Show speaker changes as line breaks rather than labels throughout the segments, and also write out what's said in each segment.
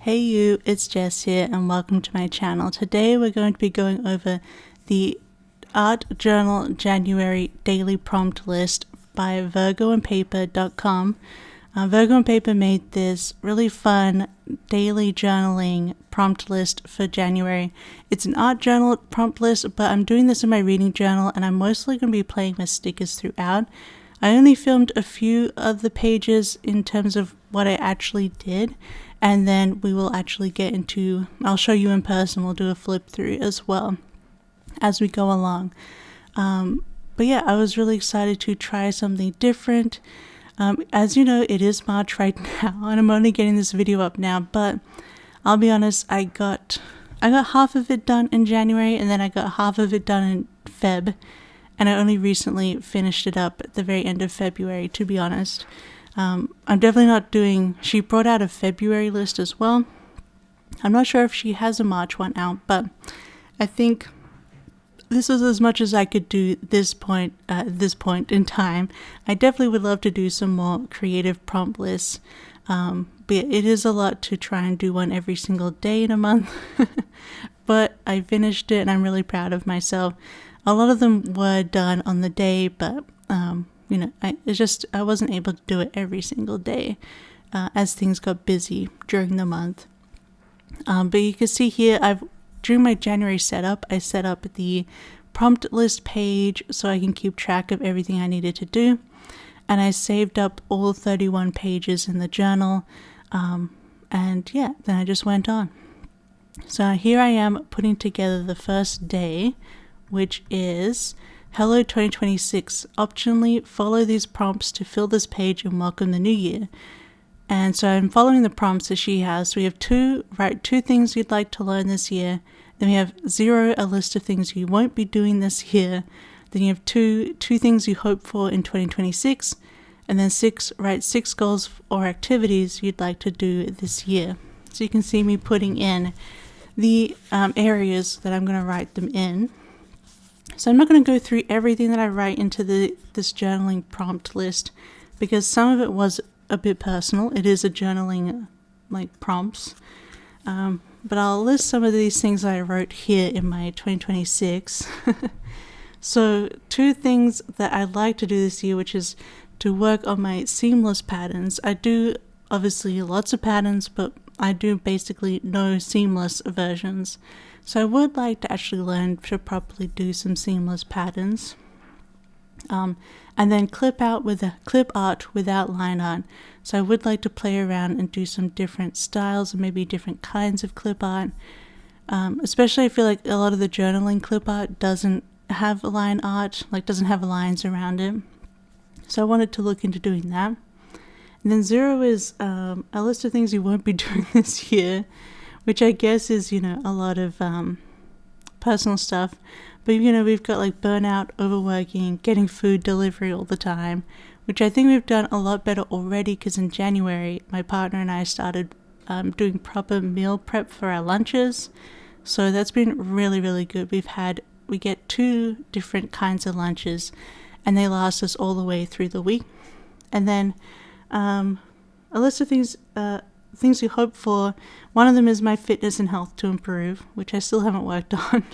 Hey you, it's Jess here and welcome to my channel. Today we're going to be going over the Art Journal January daily prompt list by virgoandpaper.com. Virgo and Paper made this really fun daily journaling prompt list for January. It's an art journal prompt list, but I'm doing this in my reading journal and I'm mostly going to be playing with stickers throughout. I only filmed a few of the pages in terms of what I actually did, and then we will actually get into, I'll show you in person, we'll do a flip through as well as we go along. But yeah, I was really excited to try something different. As you know, it is March right now, and I'm only getting this video up now, but I'll be honest, I got half of it done in January, and then I got half of it done in Feb, and I only recently finished it up at the very end of February, to be honest. I'm definitely not doing, she brought out a February list as well. I'm not sure if she has a March one out, but I think this is as much as I could do at this point in time. I definitely would love to do some more creative prompt lists, but it is a lot to try and do one every single day in a month. But I finished it and I'm really proud of myself. A lot of them were done on the day, but you know, I wasn't able to do it every single day as things got busy during the month. But you can see here, during my January setup, I set up the prompt list page so I can keep track of everything I needed to do. And I saved up all 31 pages in the journal. And yeah, then I just went on. So here I am putting together the first day, which is Hello 2026. Optionally, follow these prompts to fill this page and welcome the new year. And so I'm following the prompts that she has. So we have write two things you'd like to learn this year. Then we have 0, a list of things you won't be doing this year. Then you have two things you hope for in 2026. And then 6, write 6 goals or activities you'd like to do this year. So you can see me putting in the areas that I'm going to write them in. So I'm not going to go through everything that I write into this journaling prompt list because some of it was a bit personal. It is a journaling like prompts. But I'll list some of these things that I wrote here in my 2026. So 2 things that I'd like to do this year, which is to work on my seamless patterns. I do obviously lots of patterns, but I do basically no seamless versions. So I would like to actually learn to properly do some seamless patterns. And then clip art without line art. So I would like to play around and do some different styles and maybe different kinds of clip art. Especially I feel like a lot of the journaling clip art doesn't have a line art, like doesn't have lines around it. So I wanted to look into doing that. And then 0 is a list of things you won't be doing this year, which I guess is, you know, a lot of personal stuff. But, you know, we've got like burnout, overworking, getting food delivery all the time, which I think we've done a lot better already because in January, my partner and I started doing proper meal prep for our lunches. So that's been really, really good. We get 2 different kinds of lunches and they last us all the way through the week. And then a list of things you hope for. One of them is my fitness and health to improve, which I still haven't worked on.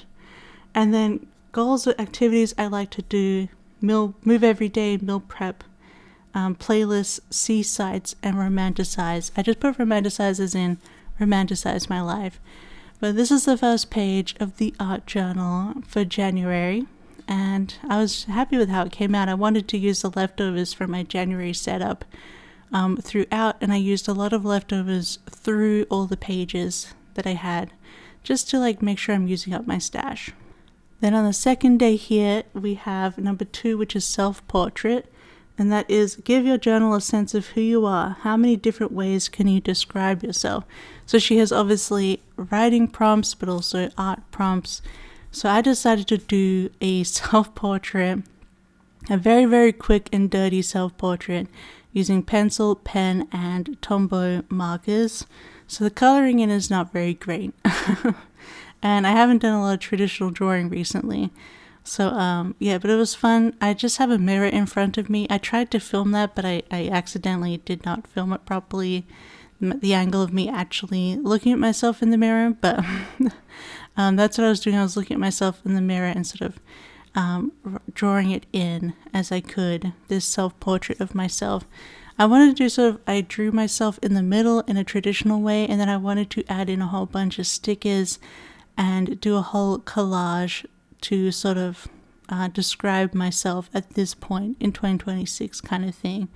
And then goals or activities I like to do: move every day, meal prep, playlists, see sights, and romanticize. I just put romanticize as in romanticize my life. But this is the first page of the art journal for January, and I was happy with how it came out. I wanted to use the leftovers from my January setup throughout, and I used a lot of leftovers through all the pages that I had just to like make sure I'm using up my stash. Then on the second day here we have number 2, which is self-portrait, and that is give your journal a sense of who you are. How many different ways can you describe yourself? So she has obviously writing prompts but also art prompts. So I decided to do a self-portrait, a very, very quick and dirty self-portrait using pencil, pen, and Tombow markers. So the coloring in is not very great. And I haven't done a lot of traditional drawing recently. So yeah, but it was fun. I just have a mirror in front of me. I tried to film that, but I accidentally did not film it properly. the angle of me actually looking at myself in the mirror, but that's what I was doing. I was looking at myself in the mirror and sort of drawing it in as I could, this self-portrait of myself. I wanted to do I drew myself in the middle in a traditional way, and then I wanted to add in a whole bunch of stickers and do a whole collage to sort of describe myself at this point in 2026 kind of thing.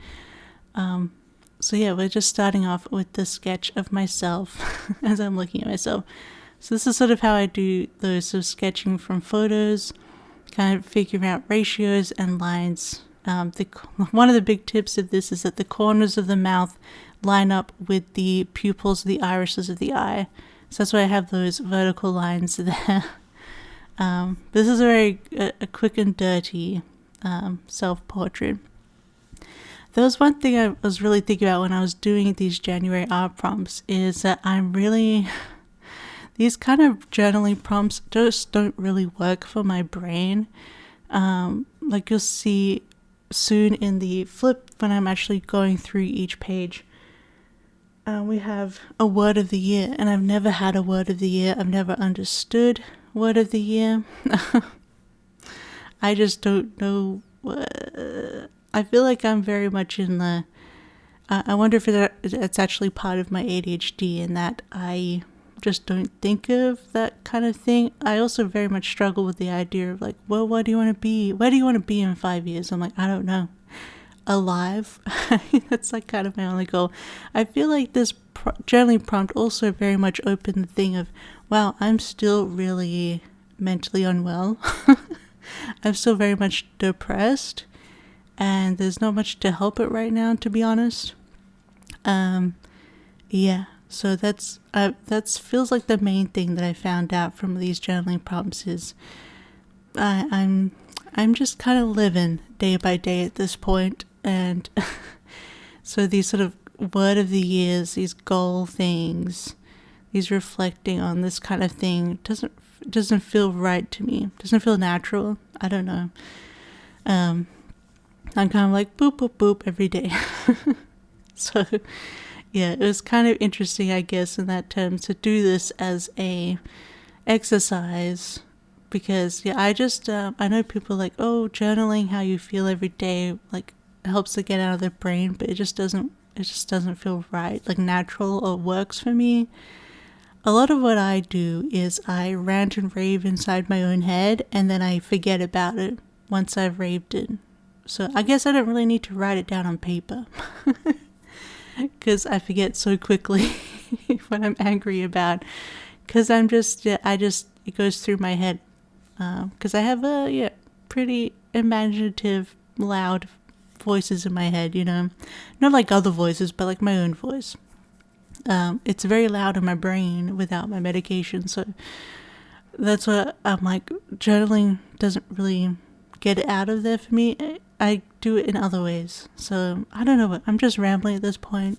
So yeah, we're just starting off with the sketch of myself as I'm looking at myself. So this is sort of how I do those sort of sketching from photos, kind of figuring out ratios and lines. One of the big tips of this is that the corners of the mouth line up with the pupils of the irises of the eye. So that's why I have those vertical lines there. This is a quick and dirty self-portrait. There was one thing I was really thinking about when I was doing these January art prompts is that these kind of journaling prompts just don't really work for my brain. Like you'll see soon in the flip when I'm actually going through each page. We have a word of the year, and I've never had a word of the year. I've never understood word of the year. I just don't know. I feel like I'm very much in the... I wonder if it's actually part of my ADHD in that I just don't think of that kind of thing. I also very much struggle with the idea of like, well, what do you want to be? Where do you want to be in 5 years? I'm like, I don't know. Alive. That's like kind of my only goal. I feel like this journaling prompt also very much opened the thing of, wow, I'm still really mentally unwell. I'm still very much depressed, and there's not much to help it right now, to be honest. Yeah, so that's feels like the main thing that I found out from these journaling prompts is I'm just kind of living day by day at this point, and so these sort of word of the years, these goal things, these reflecting on this kind of thing doesn't feel right to me. Doesn't feel natural. I don't know. I'm kind of like boop boop boop every day. So yeah, it was kind of interesting, I guess, in that term to do this as a exercise, because yeah, I know people like, oh, journaling how you feel every day like helps to get out of the brain, but it just doesn't feel right, like natural or works for me. A lot of what I do is I rant and rave inside my own head, and then I forget about it once I've raved it. So I guess I don't really need to write it down on paper because I forget so quickly what I'm angry about, because it goes through my head, because I have pretty imaginative, loud voices in my head, not like other voices, but like my own voice. It's very loud in my brain without my medication, so that's what I'm like, journaling doesn't really get it out of there for me. I do it in other ways, so I don't know what, I'm just rambling at this point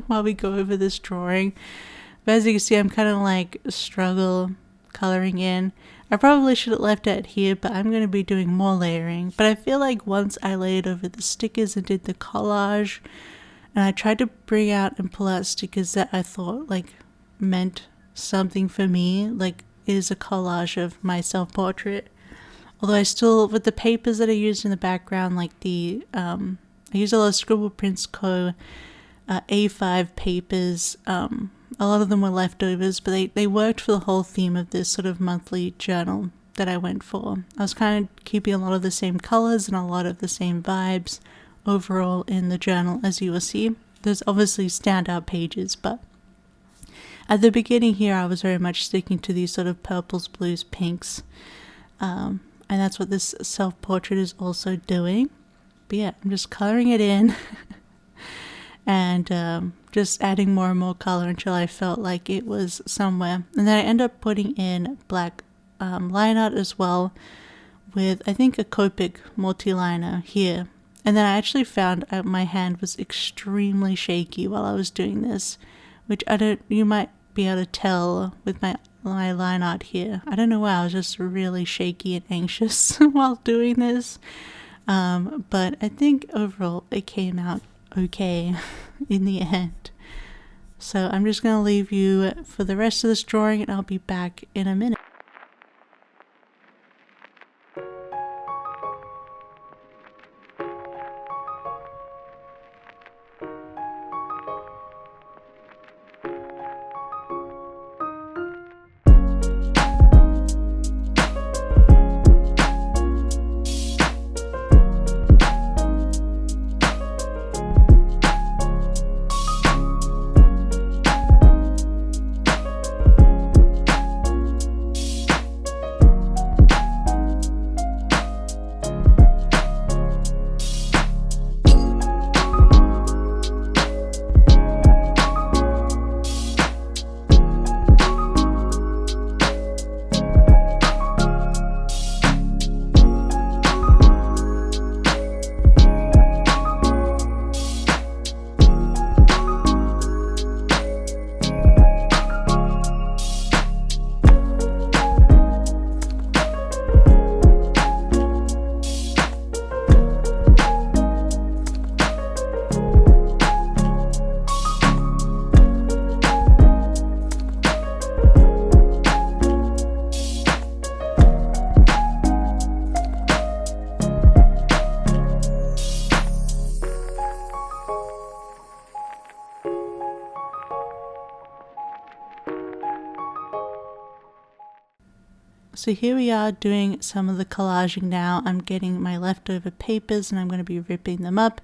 while we go over this drawing. But as you can see, I'm kind of like struggle coloring in. I probably should have left it here, but I'm going to be doing more layering. But I feel like once I laid over the stickers and did the collage, and I tried to bring out and pull out stickers that I thought like meant something for me, like it is a collage of my self-portrait. Although I still, with the papers that I used in the background, like I used a lot of Scribble Prints Co. A5 papers. A lot of them were leftovers, but they worked for the whole theme of this sort of monthly journal that I went for. I was kind of keeping a lot of the same colors and a lot of the same vibes overall in the journal, as you will see. There's obviously standout pages, but at the beginning here I was very much sticking to these sort of purples, blues, pinks, and that's what this self-portrait is also doing. But yeah, I'm just coloring it in and just adding more and more color until I felt like it was somewhere. And then I end up putting in black line art as well, with I think a Copic multi-liner here. And then I actually found out my hand was extremely shaky while I was doing this, which you might be able to tell with my line art here. I don't know why, I was just really shaky and anxious while doing this. But I think overall it came out okay in the end. So I'm just going to leave you for the rest of this drawing, and I'll be back in a minute. So here we are doing some of the collaging now. I'm getting my leftover papers and I'm going to be ripping them up,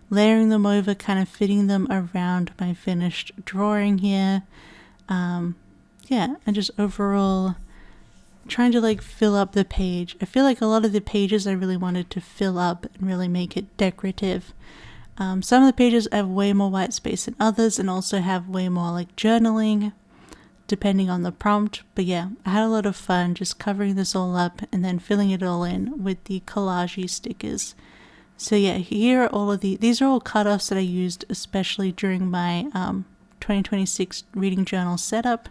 layering them over, kind of fitting them around my finished drawing here. Yeah, and just overall trying to like fill up the page. I feel like a lot of the pages I really wanted to fill up and really make it decorative. Some of the pages have way more white space than others and also have way more like journaling, depending on the prompt. But yeah, I had a lot of fun just covering this all up and then filling it all in with the collage stickers. So yeah, here are all of these are all cutoffs that I used especially during my 2026 reading journal setup.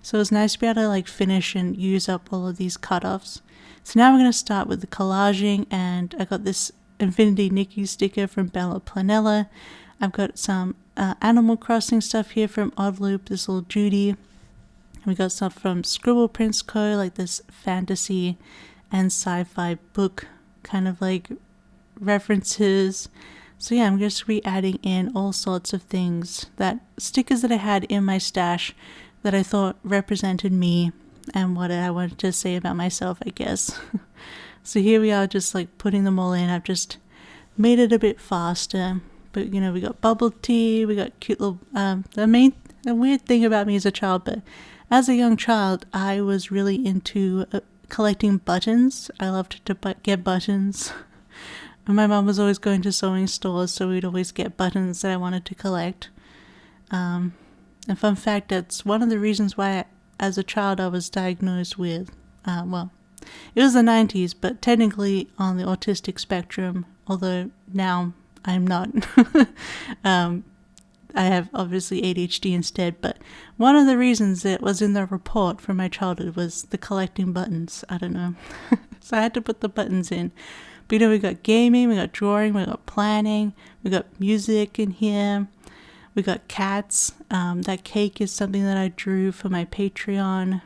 So it was nice to be able to like finish and use up all of these cutoffs. So now we're going to start with the collaging, and I got this Infinity Nikki sticker from Planella. I've got some Animal Crossing stuff here from Oddloop, this little Judy. We got stuff from Scribble Prints Co, like this fantasy and sci-fi book kind of like references. So yeah, I'm just re-adding in all sorts of things, that stickers that I had in my stash that I thought represented me and what I wanted to say about myself, I guess. So here we are just like putting them all in. I've just made it a bit faster, but you know, we got bubble tea, we got cute little, the weird thing about me as a child, but as a young child, I was really into collecting buttons. I loved to get buttons. And my mom was always going to sewing stores, so we'd always get buttons that I wanted to collect. And fun fact, that's one of the reasons why as a child I was diagnosed with, well, it was the 90s, but technically on the autistic spectrum, although now I'm not. I have obviously ADHD instead, but one of the reasons that was in the report from my childhood was the collecting buttons. I don't know. So I had to put the buttons in. But you know, we got gaming, we got drawing, we got planning, we got music in here. We got cats. That cake is something that I drew for my Patreon.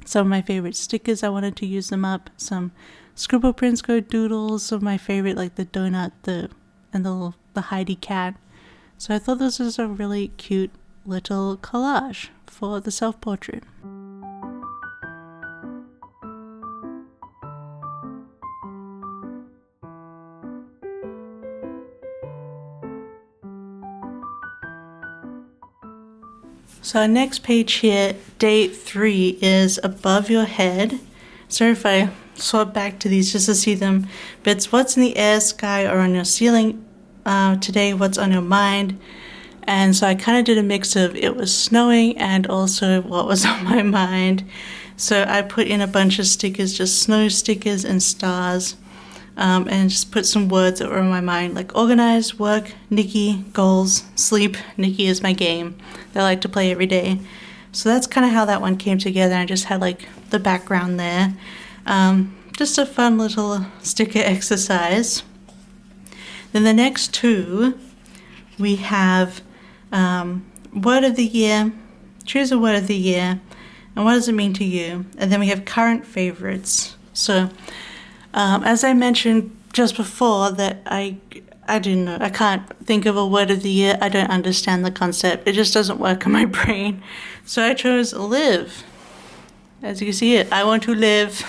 Some of my favorite stickers, I wanted to use them up. Some Scribble Prints Co doodles, some of my favorite, like the donut, the Heidi cat. So I thought this was a really cute little collage for the self-portrait. So our next page here, day 3, is above your head. Sorry if I swap back to these just to see them. But it's what's in the air, sky, or on your ceiling today, what's on your mind. And so I kind of did a mix of it was snowing and also what was on my mind. So I put in a bunch of stickers, just snow stickers and stars. And just put some words that were on my mind, like organize, work, Nikki, goals, sleep. Nikki is my game that I like to play every day. So that's kind of how that one came together. I just had like the background there. Just a fun little sticker exercise. Then the next two, we have word of the year, choose a word of the year, and what does it mean to you? And then we have current favorites. So, as I mentioned just before, that I don't know, I can't think of a word of the year. I don't understand the concept. It just doesn't work in my brain. So I chose live. As you can see it, I want to live.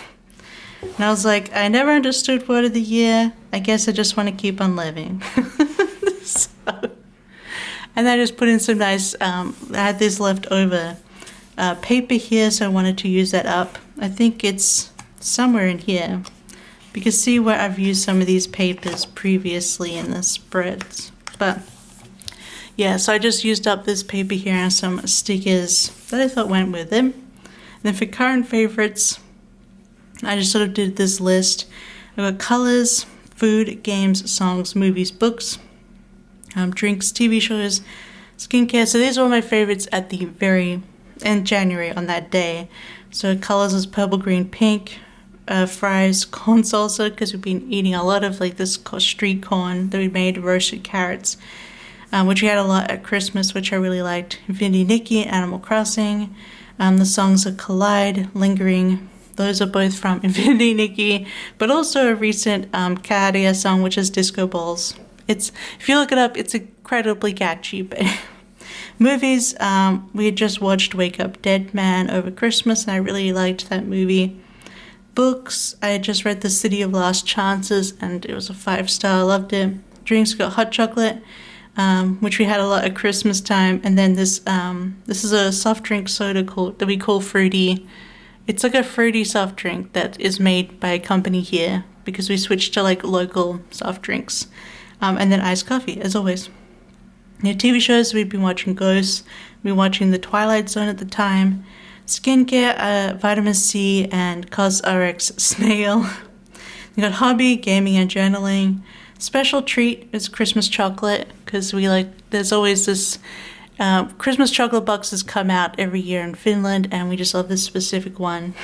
And I was like, I never understood word of the year. I guess I just want to keep on living. And I just put in some nice, I had this leftover paper here, so I wanted to use that up. I think it's somewhere in here. You can see where I've used some of these papers previously in the spreads. But yeah, so I just used up this paper here and some stickers that I thought went with it. And then for current favorites, I just sort of did this list. I've got colors, food, games, songs, movies, books, drinks, TV shows, skincare. So these are all my favorites at the in January on that day. So colors is purple, green, pink. Fries, corn salsa, because we've been eating a lot of like this street corn that we made, roasted carrots, which we had a lot at Christmas, which I really liked. Infinity Nikki, Animal Crossing. The songs are Collide, Lingering. Those are both from Infinity Nikki, but also a recent Kaharia song, which is Disco Balls. If you look it up, it's incredibly catchy. But movies, we had just watched Wake Up Dead Man over Christmas, and I really liked that movie. Books, I had just read The City of Lost Chances, and it was a 5-star. I loved it. Drinks, got hot chocolate, which we had a lot at Christmas time, and then this is a soft drink soda that we call Fruity. It's like a fruity soft drink that is made by a company here because we switched to like local soft drinks, and then iced coffee as always. TV shows, we've been watching Ghosts. We were watching The Twilight Zone at the time. Skincare, vitamin C, and CosRx Snail. We got hobby, gaming, and journaling. Special treat is Christmas chocolate, because there's always this, Christmas chocolate boxes come out every year in Finland, and we just love this specific one.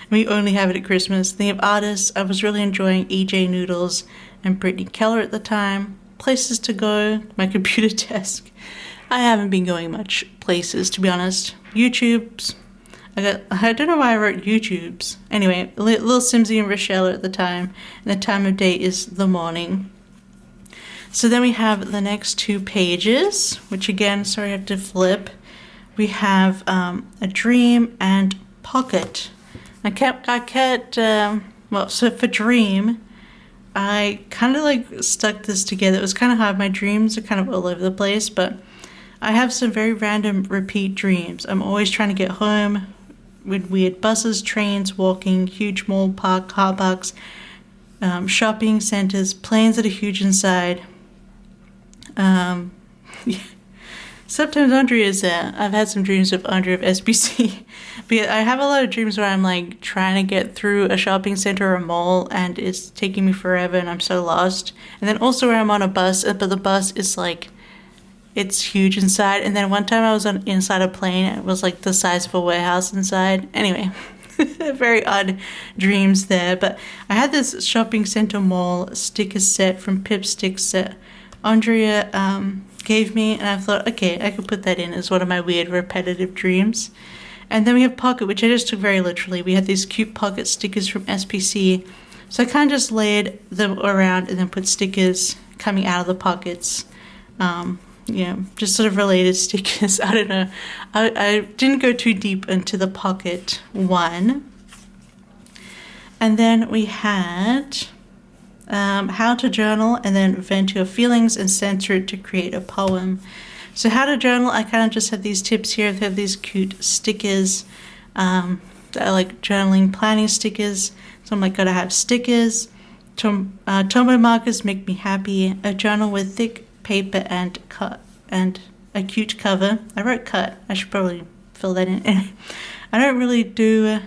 We only have it at Christmas. Thing of artists, I was really enjoying EJ Noodles and Brittany Keller at the time. Places to go, my computer desk. I haven't been going much places, to be honest. YouTubes. I don't know why I wrote YouTubes. Anyway, Little Simsy and Rochelle at the time. And the time of day is the morning. So then we have the next 2 pages, which again, sorry I have to flip. We have a dream and pocket. So for dream, I kind of like stuck this together. It was kind of hard. My dreams are kind of all over the place, but I have some very random repeat dreams. I'm always trying to get home with weird buses, trains, walking, huge mall park, car parks, shopping centers, planes that are huge inside. Sometimes Andrea is there. I've had some dreams of Andrea of SBC. But I have a lot of dreams where I'm like trying to get through a shopping center or a mall and it's taking me forever and I'm so lost. And then also where I'm on a bus, but the bus is like, it's huge inside. And then one time I was inside a plane. It was like the size of a warehouse inside. Anyway, very odd dreams there. But I had this shopping center mall sticker set from Pip Sticks that Andrea gave me. And I thought, okay, I could put that in as one of my weird repetitive dreams. And then we have pocket, which I just took very literally. We had these cute pocket stickers from SPC. So I kind of just layered them around and then put stickers coming out of the pockets. Just sort of related stickers. I don't know. I didn't go too deep into the pocket one. And then we had how to journal and then vent your feelings and censor it to create a poem. So how to journal, I kind of just have these tips here. They have these cute stickers that are like journaling, planning stickers. So I'm like, gotta have stickers. Tombow markers make me happy. A journal with thick paper and a cute cover. I wrote cut. I should probably fill that in. I don't really do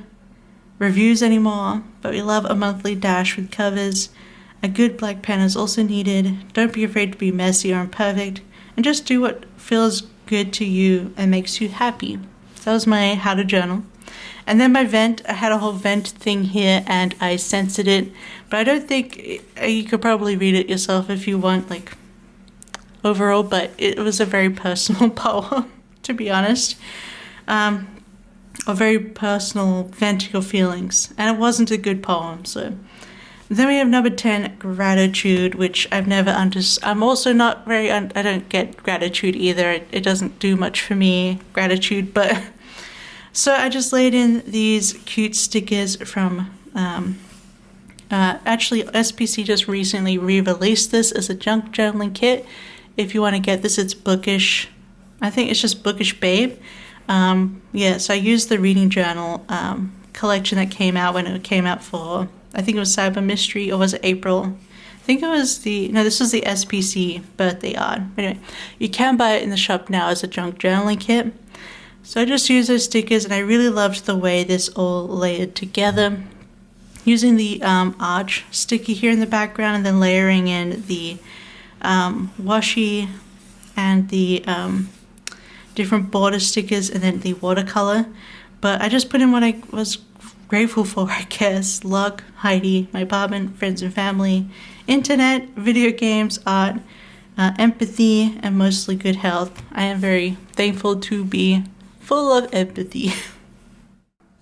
reviews anymore, but we love a monthly dash with covers. A good black pen is also needed. Don't be afraid to be messy or imperfect, and just do what feels good to you and makes you happy. That was my how to journal. And then my vent, I had a whole vent thing here and I censored it, but I don't think, you could probably read it yourself if you want, like overall, but it was a very personal poem, to be honest. Or very personal, venting your feelings. And it wasn't a good poem, so. Then we have number 10, gratitude, which I've never understood. I'm also not very, I don't get gratitude either. It doesn't do much for me, gratitude, but. So I just laid in these cute stickers from, actually SPC just recently re-released this as a junk journaling kit. If you want to get this, it's Bookish. I think it's just Bookish Babe. Yeah, so I used the reading journal collection that came out when it came out for, I think it was Cyber Mystery, or was it April? I think it was this was the SPC birthday art. Anyway, you can buy it in the shop now as a junk journaling kit. So I just used those stickers, and I really loved the way this all layered together. Using the arch sticky here in the background, and then layering in the washi and the different border stickers, and then the watercolor. But I just put in what I was grateful for, I guess. Luck, Heidi, my apartment, friends and family, internet, video games, art, empathy, and mostly good health. I am very thankful to be full of empathy.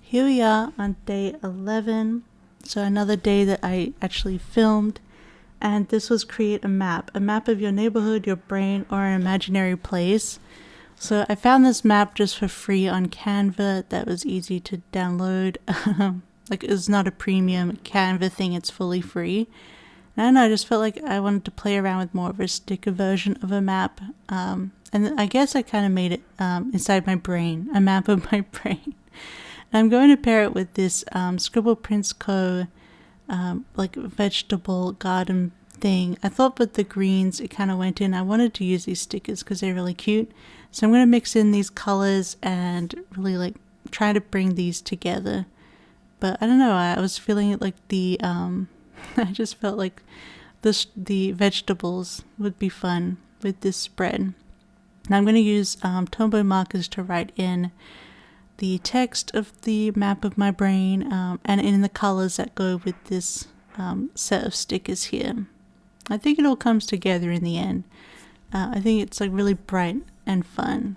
Here we are on day 11. So another day that I actually filmed. And this was create a map of your neighborhood, your brain, or an imaginary place. So I found this map just for free on Canva that was easy to download. Like, it's not a premium Canva thing, it's fully free. And I don't know, I just felt like I wanted to play around with more of a sticker version of a map. And I guess I kind of made it inside my brain, a map of my brain. And I'm going to pair it with this Scribble Prints Co. Like vegetable garden thing. I thought with the greens it kind of went in. I wanted to use these stickers because they're really cute. So I'm going to mix in these colors and really like try to bring these together. But I don't know, I was feeling it like the, I just felt like the vegetables would be fun with this spread. Now I'm going to use Tombow markers to write in the text of the map of my brain and in the colors that go with this set of stickers here. I think it all comes together in the end. I think it's like really bright and fun.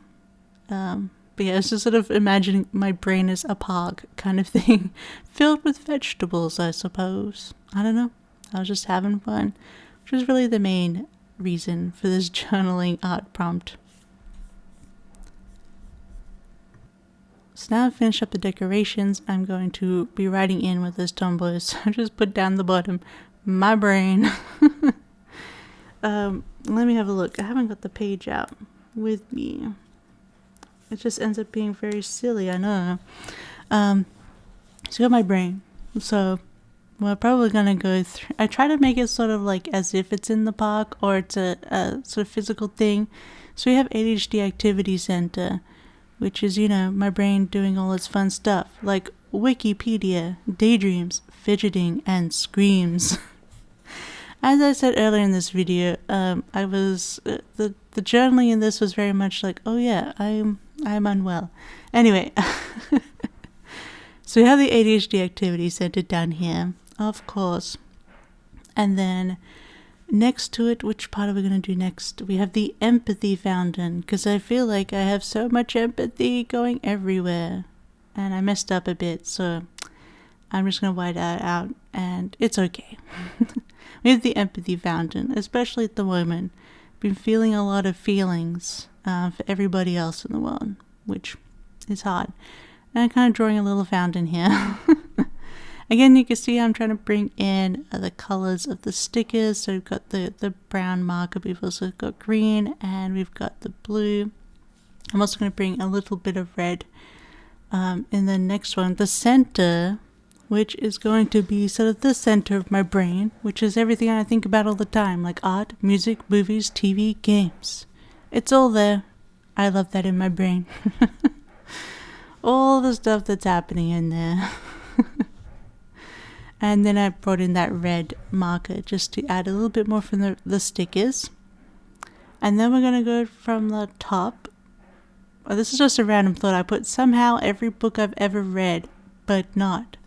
But yeah, it's just sort of imagining my brain as a park kind of thing, filled with vegetables, I suppose. I don't know. I was just having fun, which was really the main reason for this journaling art prompt. So now I've finished up the decorations, I'm going to be writing in with those tombows. So I just put down the bottom, my brain. Let me have a look. I haven't got the page out with me. It just ends up being very silly, I know. So I got my brain. So we're probably gonna go through. I try to make it sort of like as if it's in the park or it's a sort of physical thing. So we have ADHD Activity Center, which is, you know, my brain doing all its fun stuff, like Wikipedia, daydreams, fidgeting, and screams. As I said earlier in this video, I was, the journaling in this was very much like, oh yeah, I'm unwell. Anyway, so we have the ADHD Activity Center down here, of course. And then next to it, which part are we going to do next? We have the empathy fountain, because I feel like I have so much empathy going everywhere. And I messed up a bit, so I'm just going to white that out, and it's okay. We have the empathy fountain, especially at the moment. Been feeling a lot of feelings for everybody else in the world, which is hard. And I'm kind of drawing a little fountain here. Again, you can see I'm trying to bring in the colors of the stickers. So we've got the brown marker, we've also got green, and we've got the blue. I'm also going to bring a little bit of red in the next one. The center, which is going to be sort of the center of my brain, which is everything I think about all the time, like art, music, movies, TV, games. It's all there. I love that in my brain. All the stuff that's happening in there. And then I brought in that red marker just to add a little bit more from the stickers. And then we're going to go from the top. Oh, this is just a random thought. I put somehow every book I've ever read, but not.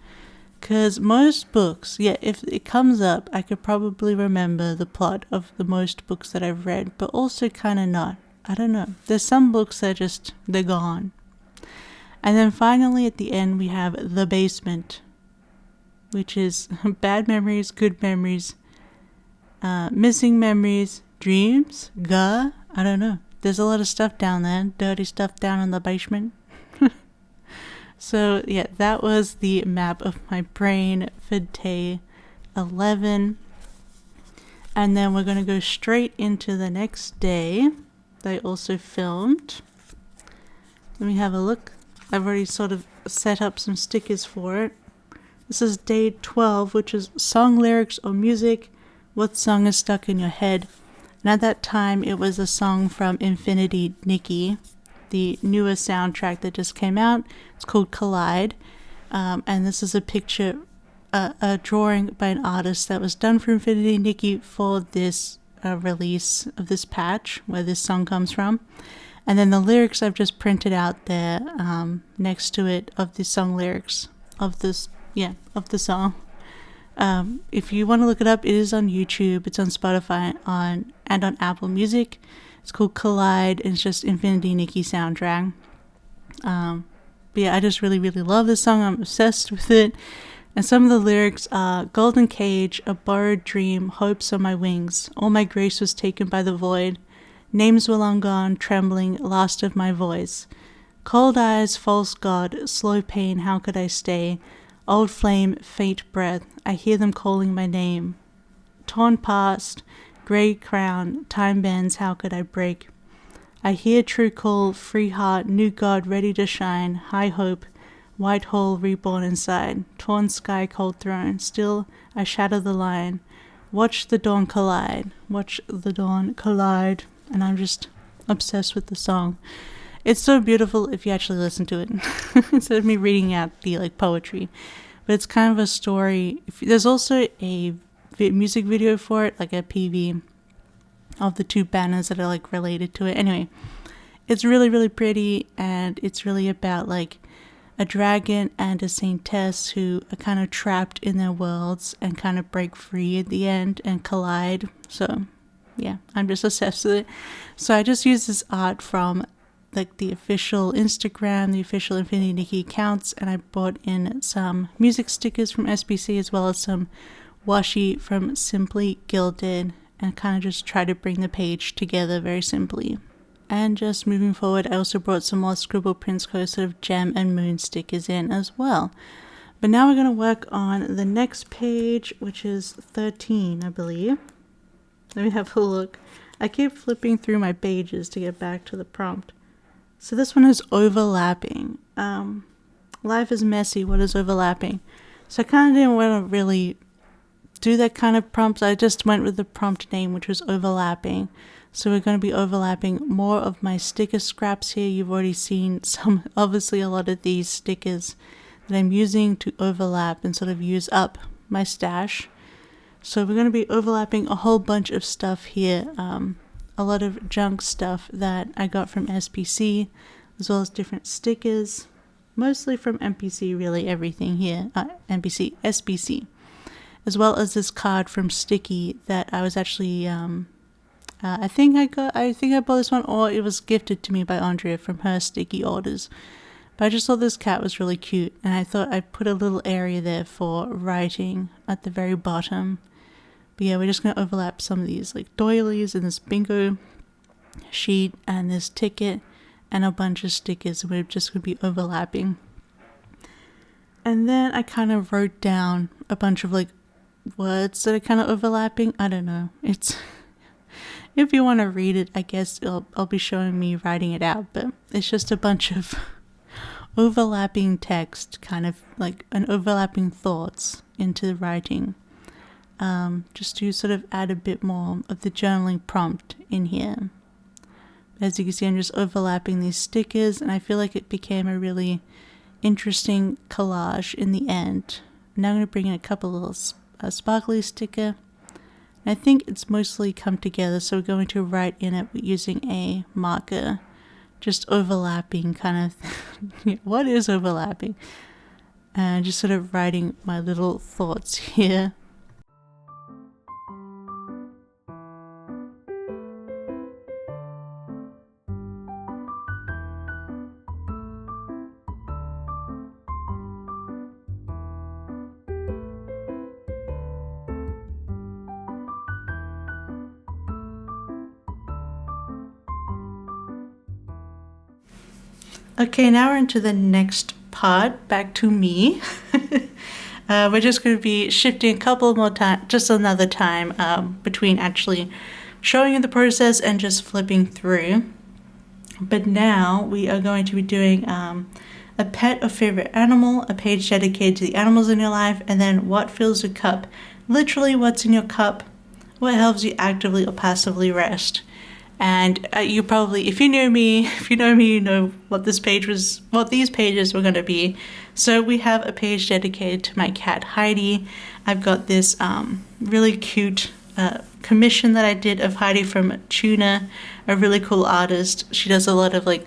Because most books, yeah, if it comes up, I could probably remember the plot of the most books that I've read, but also kind of not. I don't know. There's some books that just, they're gone. And then finally at the end we have The Basement, which is bad memories, good memories, missing memories, dreams, I don't know. There's a lot of stuff down there, dirty stuff down in the basement. So yeah, that was the map of my brain for day 11. And then we're going to go straight into the next day that I also filmed. Let me have a look. I've already sort of set up some stickers for it. This is day 12, which is song lyrics or music. What song is stuck in your head? And at that time, it was a song from Infinity Nikki, the newer soundtrack that just came out. It's called Collide. And this is a picture, a drawing by an artist that was done for Infinity Nikki for this release of this patch where this song comes from. And then the lyrics I've just printed out there next to it of the song lyrics of this, of the song. If you want to look it up, it is on YouTube, it's on Spotify and on Apple Music. It's called Collide, and it's just Infinity Nikki soundtrack. But yeah, I just really, really love this song. I'm obsessed with it. And some of the lyrics are golden cage, a borrowed dream, hopes on my wings. All my grace was taken by the void. Names were long gone, trembling, last of my voice. Cold eyes, false god, slow pain, how could I stay? Old flame, faint breath, I hear them calling my name. Torn past, grey crown, time bends, how could I break? I hear true call, free heart, new god ready to shine, high hope, white hole reborn inside, torn sky, cold throne, still I shatter the line. Watch the dawn collide, watch the dawn collide. And I'm just obsessed with the song. It's so beautiful if you actually listen to it instead of me reading out the poetry. But it's kind of a story. There's also a music video for it, like a PV of the two banners that are related to it. Anyway, it's really, really pretty, and it's really about a dragon and a saintess who are kind of trapped in their worlds and kind of break free at the end and collide. So yeah, I'm just obsessed with it. So I just used this art from the official Instagram, the official Infinity Nikki accounts, and I brought in some music stickers from SBC as well as some washi from Simply Gilded, and kind of just try to bring the page together very simply. And just moving forward, I also brought some more Scribble Prints Co sort of gem and moon stickers in as well. But now we're going to work on the next page, which is 13, I believe. Let me have a look. I keep flipping through my pages to get back to the prompt. So this one is overlapping. Life is messy, what is overlapping? So I kind of didn't want to really do that kind of prompt. I just went with the prompt name, which was overlapping. So we're going to be overlapping more of my sticker scraps here. You've already seen obviously a lot of these stickers that I'm using to overlap and sort of use up my stash. So we're going to be overlapping a whole bunch of stuff here, a lot of junk stuff that I got from SPC, as well as different stickers, mostly from NPC, really everything here, SPC, as well as this card from Sticky that I was actually, I think I bought this one, or it was gifted to me by Andrea from her Sticky orders. But I just thought this cat was really cute, and I thought I'd put a little area there for writing at the very bottom. But yeah, we're just going to overlap some of these doilies and this bingo sheet and this ticket and a bunch of stickers. We're just going to be overlapping. And then I kind of wrote down a bunch of words that are kind of overlapping. I don't know. It's if you want to read it, I guess I'll be showing me writing it out. But it's just a bunch of overlapping text, kind of an overlapping thoughts into the writing. Just to sort of add a bit more of the journaling prompt in here. As you can see, I'm just overlapping these stickers, and I feel like it became a really interesting collage in the end. Now I'm going to bring in a couple little sparkly sticker. And I think it's mostly come together, so we're going to write in it using a marker, just overlapping kind of. What is overlapping? and just sort of writing my little thoughts here. Okay, now we're into the next part, back to me. We're just going to be shifting a couple more times, just another time, between actually showing you the process and just flipping through. But now we are going to be doing a pet or favorite animal, a page dedicated to the animals in your life, and then what fills your cup. Literally, what's in your cup, what helps you actively or passively rest. And you probably, if you know me, you know what these pages were going to be. So we have a page dedicated to my cat Heidi. I've got this really cute commission that I did of Heidi from Tuna, a really cool artist. She does a lot of like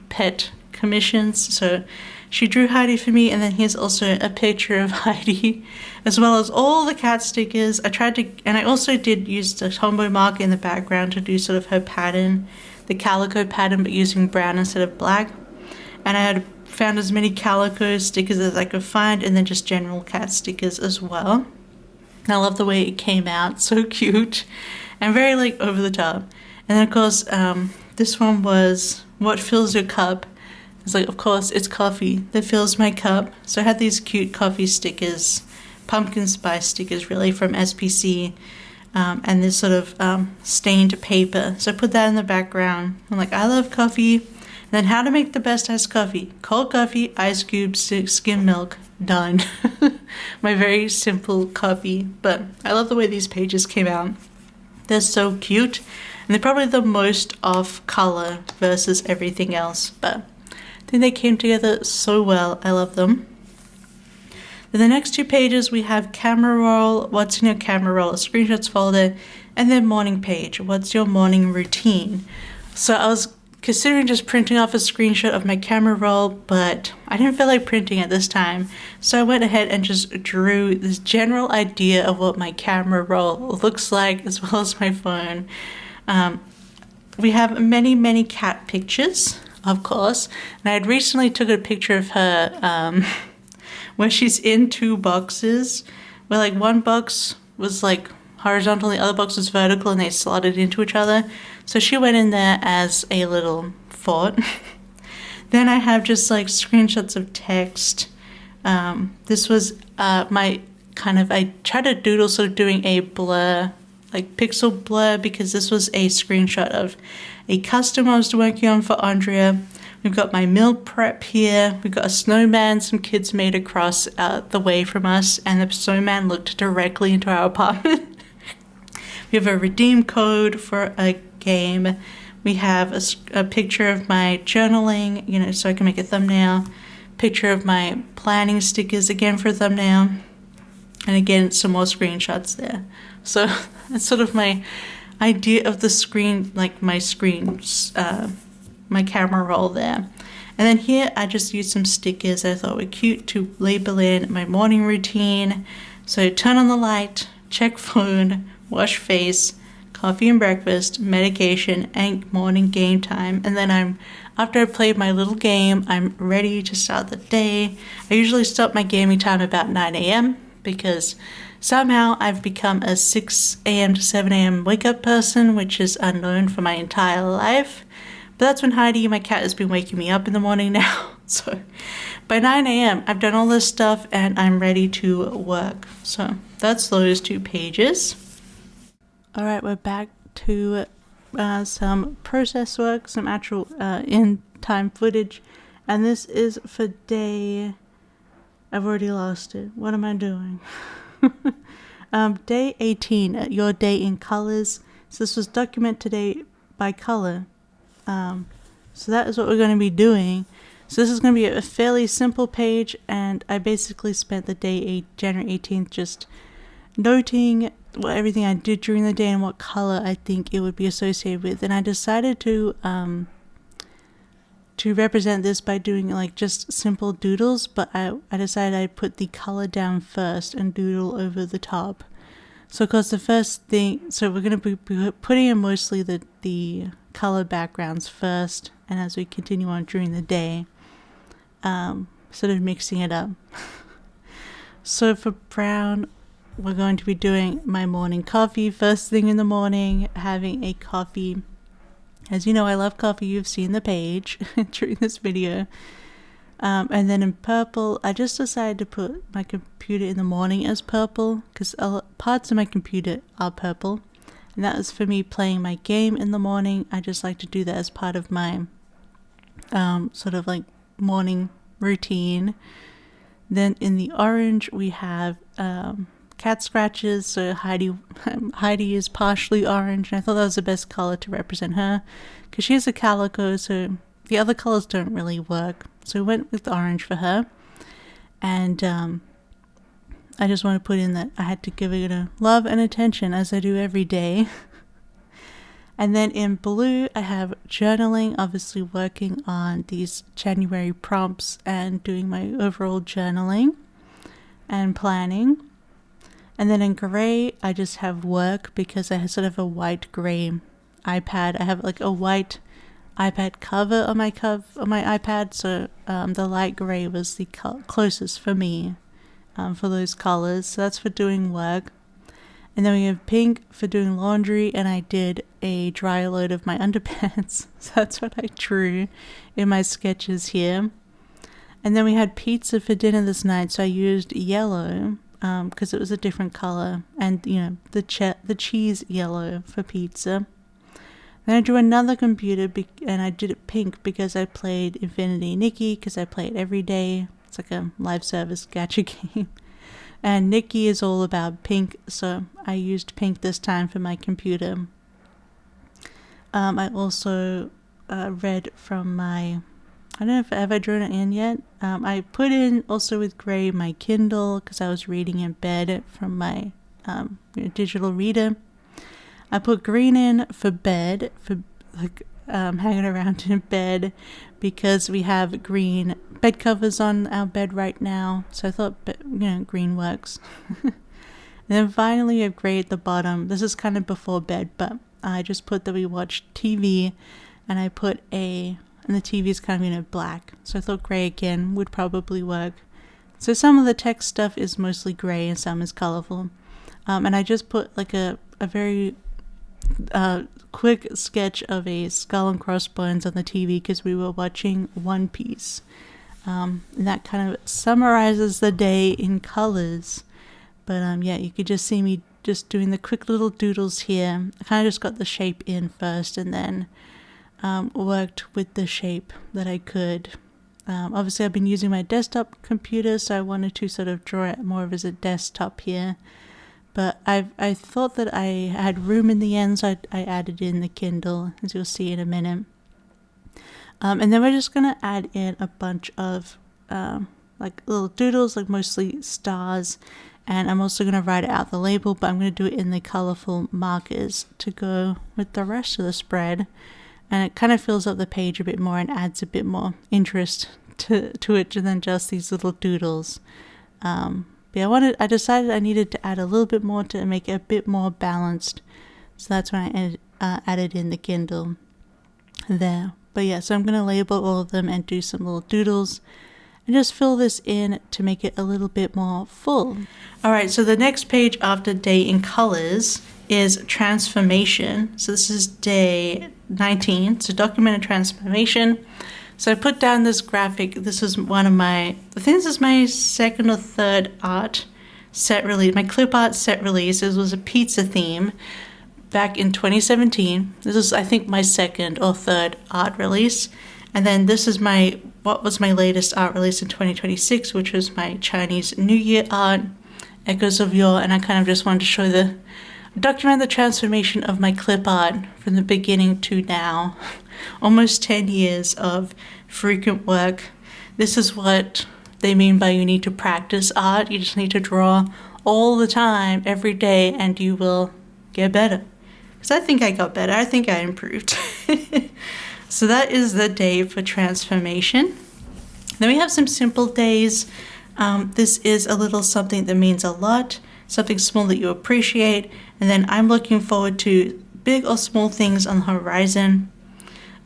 pet commissions. So she drew Heidi for me, and then here's also a picture of Heidi, as well as all the cat stickers. I also did use the Tombow marker in the background to do sort of her pattern, the calico pattern, but using brown instead of black. And I had found as many calico stickers as I could find, and then just general cat stickers as well. And I love the way it came out, so cute, and very like over the top. And then of course, this one was what fills your cup. It's like, of course, it's coffee that fills my cup. So I had these cute coffee stickers, pumpkin spice stickers really from SPC, and this sort of stained paper. So I put that in the background. I'm like, I love coffee. And then how to make the best iced coffee. Cold coffee, ice cubes, skim milk, done. My very simple copy. But I love the way these pages came out. They're so cute. And they're probably the most off color versus everything else. But I think they came together so well. I love them. Then the next two pages we have camera roll, what's in your camera roll, a screenshots folder, and then morning page, what's your morning routine. So I was considering just printing off a screenshot of my camera roll, but I didn't feel like printing it this time. So I went ahead and just drew this general idea of what my camera roll looks like, as well as my phone. We have many cat pictures, of course, and I had recently took a picture of her where she's in two boxes, where like one box was like horizontal, the other box was vertical, and they slotted into each other. So she went in there as a little fort. Then I have just like screenshots of text. This was my kind of, I tried to doodle sort of doing a blur, like pixel blur, because this was a screenshot of a custom I was working on for Andrea. We've got my meal prep here. We've got a snowman some kids made across the way from us, and the snowman looked directly into our apartment. We have a redeem code for a game. We have a picture of my journaling, so I can make a thumbnail. Picture of my planning stickers again for a thumbnail. And again, some more screenshots there. So that's sort of my idea of the screen, like my screens, my camera roll there. And then here I just used some stickers I thought were cute to label in my morning routine. So turn on the light, check phone, wash face, coffee and breakfast, medication, and morning game time. And then after I played my little game, I'm ready to start the day. I usually start my gaming time about 9 a.m. because somehow I've become a 6 a.m. to 7 a.m. wake up person, which is unknown for my entire life. But that's when Heidi, my cat, has been waking me up in the morning now. So by 9 a.m. I've done all this stuff and I'm ready to work. So that's those two pages. All right, we're back to some process work, some actual in-time footage. And this is for day... I've already lost it. What am I doing? Day 18, your day in colors. So this was document today by color. So that is what we're going to be doing. So this is going to be a fairly simple page, and I basically spent the day January 18th just noting everything I did during the day and what color I think it would be associated with. And I decided to to represent this by doing like just simple doodles, but I decided I'd put the color down first and doodle over the top. So of course the first thing, so we're going to be putting in mostly the color backgrounds first, and as we continue on during the day, sort of mixing it up. So for brown, we're going to be doing my morning coffee. First thing in the morning, having a coffee. As you know, I love coffee. You've seen the page during this video. And then in purple, I just decided to put my computer in the morning as purple because parts of my computer are purple. And that was for me playing my game in the morning. I just like to do that as part of my sort of like morning routine. Then in the orange, we have cat scratches. So Heidi is partially orange, and I thought that was the best color to represent her because she has a calico, so the other colors don't really work. So we went with orange for her, and I just want to put in that I had to give it a love and attention as I do every day. And then in blue, I have journaling, obviously working on these January prompts and doing my overall journaling and planning. And then in gray, I just have work because I have sort of a white gray iPad. I have like a white iPad cover on my iPad, so the light gray was the closest for me for those colors. So that's for doing work. And then we have pink for doing laundry, and I did a dry load of my underpants. So that's what I drew in my sketches here. And then we had pizza for dinner this night, so I used yellow because it was a different color, and you know, the cheese yellow for pizza. Then I drew another computer and I did it pink because I played Infinity Nikki because I play it every day. It's like a live service gacha game. And Nikki is all about pink, so I used pink this time for my computer. I also read from my, I don't know if have I drawn it in yet. I put in also with gray my Kindle because I was reading in bed from my digital reader. I put green in for bed, for like hanging around in bed because we have green bed covers on our bed right now. So I thought, green works. And then finally we have gray at the bottom. This is kind of before bed, but I just put that we watched TV, and I put and the TV is kind of, black. So I thought gray again would probably work. So some of the text stuff is mostly gray and some is colorful. And I just put like a very quick sketch of a skull and crossbones on the TV because we were watching One Piece. And that kind of summarizes the day in colors. But yeah, you could just see me just doing the quick little doodles here. I kind of just got the shape in first and then worked with the shape that I could. Obviously I've been using my desktop computer, so I wanted to sort of draw it more of as a desktop here. But I thought that I had room in the end, so I added in the Kindle, as you'll see in a minute. And then we're just going to add in a bunch of like little doodles, like mostly stars. And I'm also going to write out the label, but I'm going to do it in the colorful markers to go with the rest of the spread. And it kind of fills up the page a bit more and adds a bit more interest to it than just these little doodles. But I decided I needed to add a little bit more to make it a bit more balanced. So that's when I added in the Kindle there. But yeah, so I'm going to label all of them and do some little doodles and just fill this in to make it a little bit more full. All right, so the next page after day in colors is transformation. So this is day 19, so document a transformation. So I put down this graphic. This is one of I think this is my second or third art set release, my clip art set release. This was a pizza theme back in 2017. This is, I think, my second or third art release. And then this is what was my latest art release in 2026, which was my Chinese New Year art, Echoes of Yore. And I kind of just wanted to document the transformation of my clip art from the beginning to now. Almost 10 years of frequent work. This is what they mean by you need to practice art. You just need to draw all the time, every day, and you will get better. Because I think I got better. I think I improved. So that is the day for transformation. Then we have some simple days. This is a little something that means a lot, something small that you appreciate. And then I'm looking forward to big or small things on the horizon.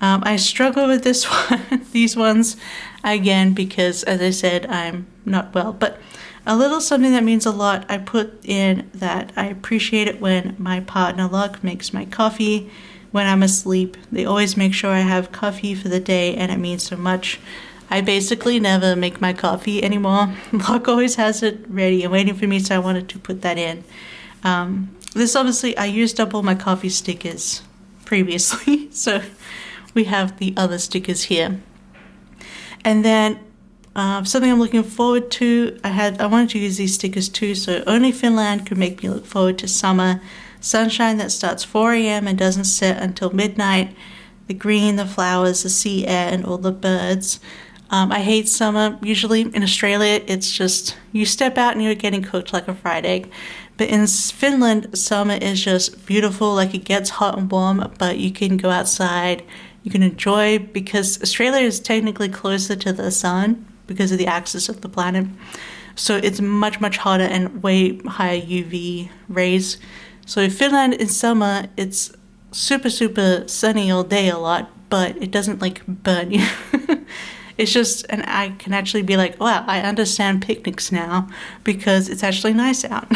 I struggle with this one, these ones, again, because as I said, I'm not well. But a little something that means a lot, I put in that I appreciate it when my partner Locke makes my coffee when I'm asleep. They always make sure I have coffee for the day, and it means so much. I basically never make my coffee anymore. Locke always has it ready and waiting for me, so I wanted to put that in. This obviously, I used up all my coffee stickers previously, so we have the other stickers here. And then something I'm looking forward to, I wanted to use these stickers too, so only Finland could make me look forward to summer. Sunshine that starts 4 a.m. and doesn't set until midnight. The green, the flowers, the sea air, and all the birds. I hate summer. Usually in Australia, it's just you step out and you're getting cooked like a fried egg. But in Finland, summer is just beautiful. Like it gets hot and warm, but you can go outside. You can enjoy, because Australia is technically closer to the sun because of the axis of the planet. So it's much, much hotter and way higher UV rays. So in Finland in summer, it's super, super sunny all day a lot, but it doesn't like burn you. It's just, and I can actually be like, wow, I understand picnics now because it's actually nice out.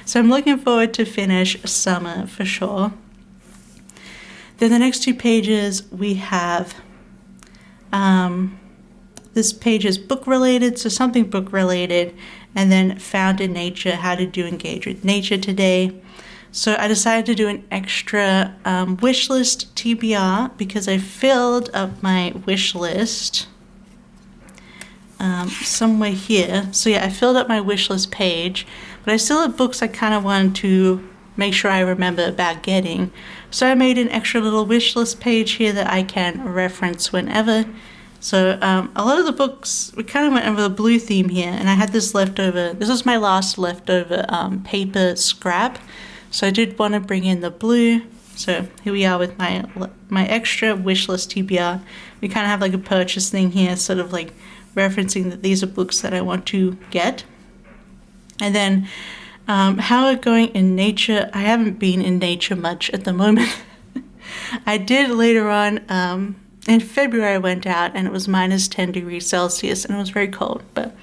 So I'm looking forward to finish summer for sure. Then the next 2 pages we have, this page is book related, so something book related, and then found in nature, how to engage with nature today. So I decided to do an extra wish list TBR because I filled up my wish list somewhere here. So yeah, I filled up my wish list page, but I still have books I kind of wanted to make sure I remember about getting. So I made an extra little wish list page here that I can reference whenever. So a lot of the books, we kind of went over the blue theme here, and I had this leftover, this was my last leftover paper scrap. So I did want to bring in the blue. So here we are with my extra wish list TBR. We kind of have like a purchase thing here, sort of like referencing that these are books that I want to get. And then how we're going in nature. I haven't been in nature much at the moment. I did later on. In February I went out and it was minus 10 degrees Celsius and it was very cold. But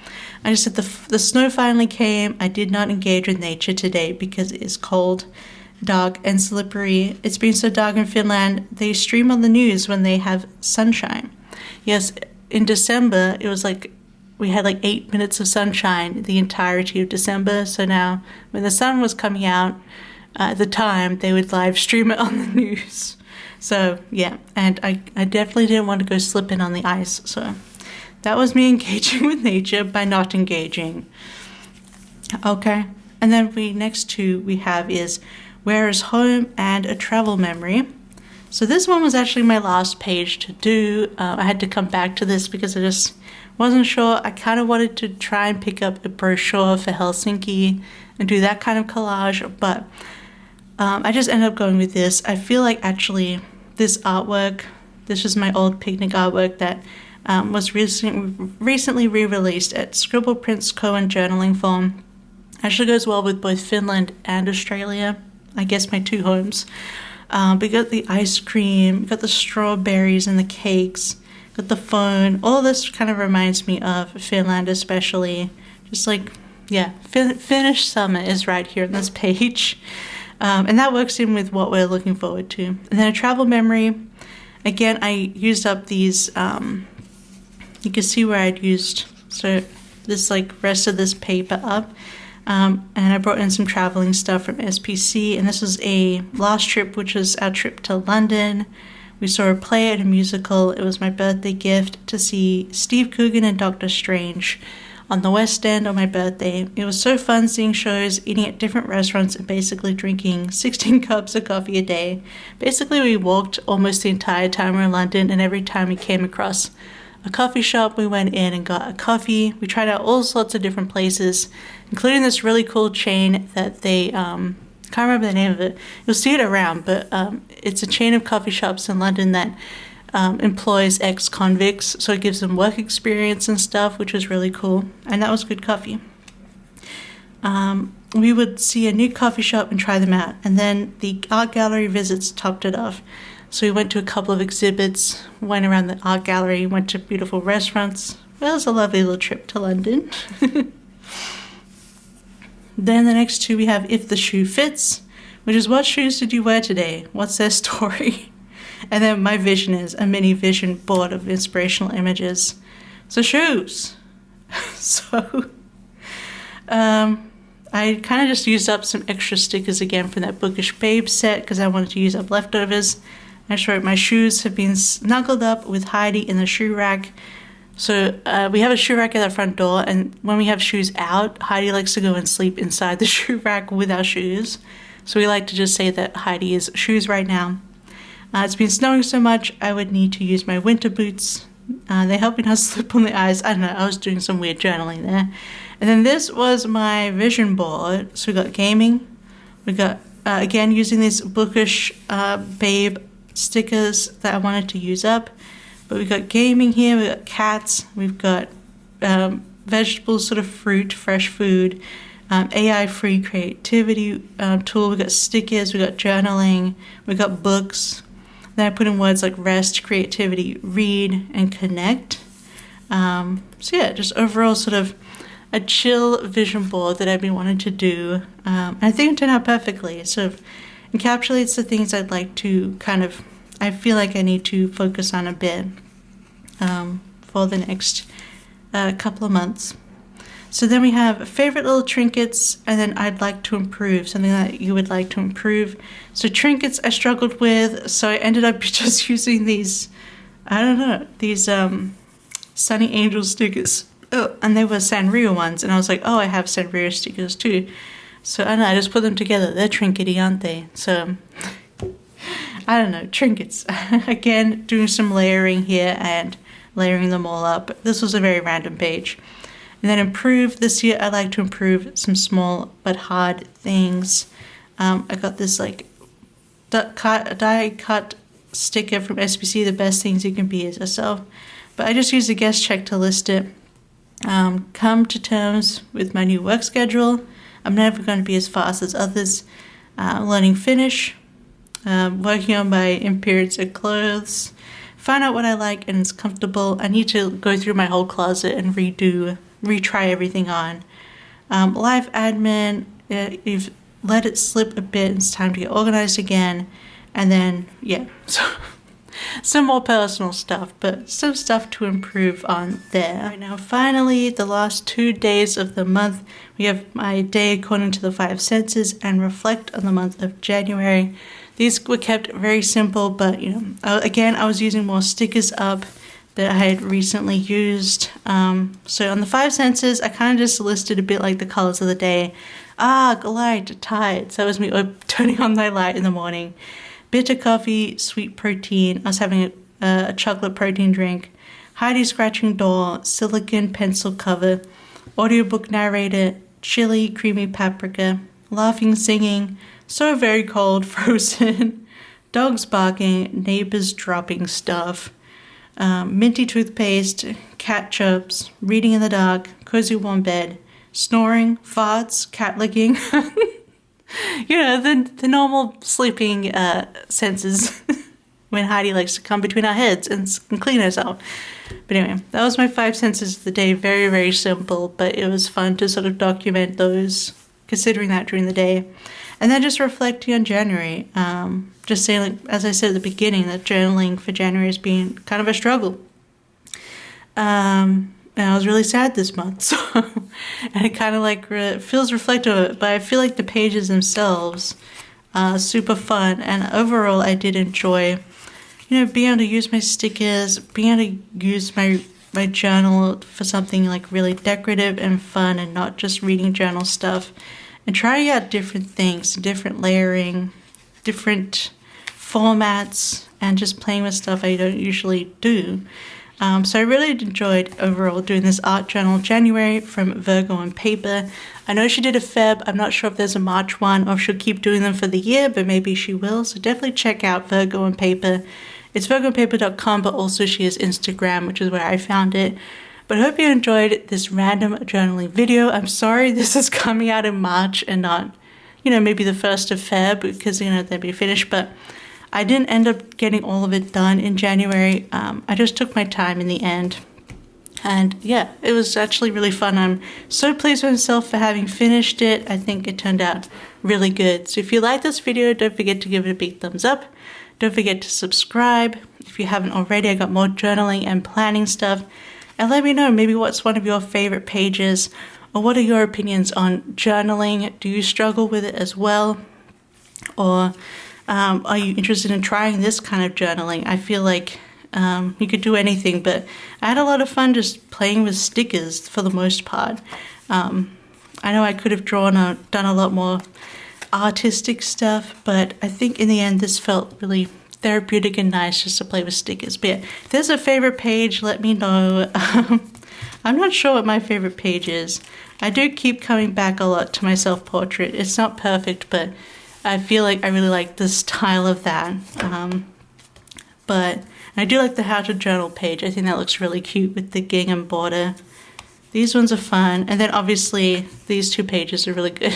I just said the snow finally came. I did not engage with nature today because it is cold, dark, and slippery. It's been so dark in Finland. They stream on the news when they have sunshine. Yes, in December it was like we had like 8 minutes of sunshine the entirety of December. So now when the sun was coming out at the time, they would live stream it on the news. So yeah, and I definitely didn't want to go slipping on the ice. So that was me engaging with nature by not engaging. Okay, and then next two we have is Where is Home and a Travel Memory. So this one was actually my last page to do. I had to come back to this because I just wasn't sure. I kind of wanted to try and pick up a brochure for Helsinki and do that kind of collage, but I just ended up going with this. I feel like actually this artwork, this is my old picnic artwork that was recently re-released at Scribble Prints Co in journaling form. Actually goes well with both Finland and Australia, I guess my 2 homes. We got the ice cream, got the strawberries and the cakes, got the phone. All this kind of reminds me of Finland especially. Just like, yeah, Finnish summer is right here on this page. And that works in with what we're looking forward to. And then a travel memory. Again, I used up these, you can see where I'd used, so this like rest of this paper up. And I brought in some traveling stuff from SPC. And this was a last trip, which was our trip to London. We saw a play at a musical. It was my birthday gift to see Steve Coogan and Doctor Strange on the West End on my birthday. It was so fun seeing shows, eating at different restaurants, and basically drinking 16 cups of coffee a day. Basically, we walked almost the entire time we were in London, and every time we came across a coffee shop, we went in and got a coffee. We tried out all sorts of different places, including this really cool chain that they kind can't remember the name of it. You'll see it around, but it's a chain of coffee shops in London that employs ex-convicts, so it gives them work experience and stuff, which was really cool, and that was good coffee. We would see a new coffee shop and try them out, and then the art gallery visits topped it off. So we went to a couple of exhibits, went around the art gallery, went to beautiful restaurants. Well, it was a lovely little trip to London. Then the next two we have If the Shoe Fits, which is what shoes did you wear today? What's their story? And then My Vision is a mini vision board of inspirational images. So shoes. So I kind of just used up some extra stickers again from that Bookish Babe set because I wanted to use up leftovers. I just wrote, my shoes have been snuggled up with Heidi in the shoe rack. So we have a shoe rack at the front door, and when we have shoes out, Heidi likes to go and sleep inside the shoe rack with our shoes. So we like to just say that Heidi is shoes right now. It's been snowing so much, I would need to use my winter boots. They help me not slip on the ice. I don't know, I was doing some weird journaling there. And then this was my vision board. So we got gaming. We got, again, using these Bookish Babe stickers that I wanted to use up. But we got gaming here, we got cats, we've got vegetables, sort of fruit, fresh food, AI-free creativity tool, we got stickers, we got journaling, we got books. Then I put in words like rest, creativity, read, and connect. So yeah, just overall sort of a chill vision board that I've been wanting to do. And I think it turned out perfectly. It sort of encapsulates the things I'd like to I feel like I need to focus on a bit for the next couple of months. So then we have favorite little trinkets, and then I'd like to improve, something that you would like to improve. So trinkets I struggled with, so I ended up just using these, I don't know, these Sunny Angel stickers. Oh, and they were Sanrio ones, and I was like, oh, I have Sanrio stickers too. So I don't know, I just put them together. They're trinkety, aren't they? So I don't know, trinkets. Again, doing some layering here and layering them all up. This was a very random page. And then improve. This year I like to improve some small but hard things. I got this like die cut sticker from SPC, the best things you can be as yourself. But I just used a guest check to list it. Come to terms with my new work schedule. I'm never going to be as fast as others. Learning Finnish. Working on my periods of clothes. Find out what I like and it's comfortable. I need to go through my whole closet and retry everything on. Life admin, you've let it slip a bit, it's time to get organized again. And then, yeah, so some more personal stuff, but some stuff to improve on there. Right now, finally, the last 2 days of the month, we have my day according to the 5 senses and reflect on the month of January. These were kept very simple, but, you know, again, I was using more stickers up that I had recently used. So on the 5 senses, I kind of just listed a bit like the colors of the day. Light, tides. That was me turning on my light in the morning. Bitter coffee, sweet protein. I was having a chocolate protein drink. Heidi scratching door, silicone pencil cover, audiobook narrator, chili, creamy paprika, laughing, singing, so very cold, frozen, dogs barking, neighbors dropping stuff, minty toothpaste, cat chirps, reading in the dark, cozy warm bed, snoring, farts, cat licking. You know, the normal sleeping senses when Heidi likes to come between our heads and clean herself. But anyway, that was my 5 senses of the day. Very, very simple, but it was fun to sort of document those, considering that during the day. And then just reflecting on January. Just saying, like, as I said at the beginning, that journaling for January has been kind of a struggle. And I was really sad this month, so and it kind of like feels reflective, but I feel like the pages themselves are super fun, and overall I did enjoy, you know, being able to use my stickers, being able to use my journal for something like really decorative and fun, and not just reading journal stuff, and trying out different things, different layering, different formats, and just playing with stuff I don't usually do. So I really enjoyed overall doing this art journal January from Virgo on paper. I know she did a Feb. I'm not sure if there's a March one or if she'll keep doing them for the year, but maybe she will. So definitely check out Virgo on paper. It's virgoonpaper.com, but also she has Instagram, which is where I found it. But I hope you enjoyed this random journaling video. I'm sorry this is coming out in March and not, maybe the 1st of Feb because, they'll be finished. But I didn't end up getting all of it done in January. I just took my time in the end. And yeah, it was actually really fun. I'm so pleased with myself for having finished it. I think it turned out really good. So if you like this video, don't forget to give it a big thumbs up. Don't forget to subscribe. If you haven't already, I got more journaling and planning stuff. And let me know maybe what's one of your favorite pages, or what are your opinions on journaling? Do you struggle with it as well? Or are you interested in trying this kind of journaling? I feel like you could do anything, but I had a lot of fun just playing with stickers for the most part. I know I could have done a lot more artistic stuff, but I think in the end this felt really therapeutic and nice just to play with stickers. But yeah, if there's a favorite page, let me know. I'm not sure what my favorite page is. I do keep coming back a lot to my self-portrait. It's not perfect, but I feel like I really like the style of that. But I do like the how to journal page. I think that looks really cute with the gingham border. These ones are fun. And then obviously these two pages are really good.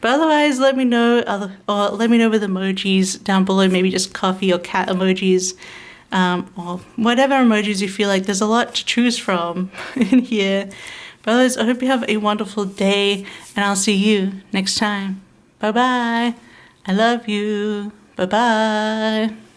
But otherwise, let me know, or let me know with emojis down below, maybe just coffee or cat emojis, or whatever emojis you feel like. There's a lot to choose from in here. But otherwise, I hope you have a wonderful day, and I'll see you next time. Bye-bye. I love you. Bye-bye.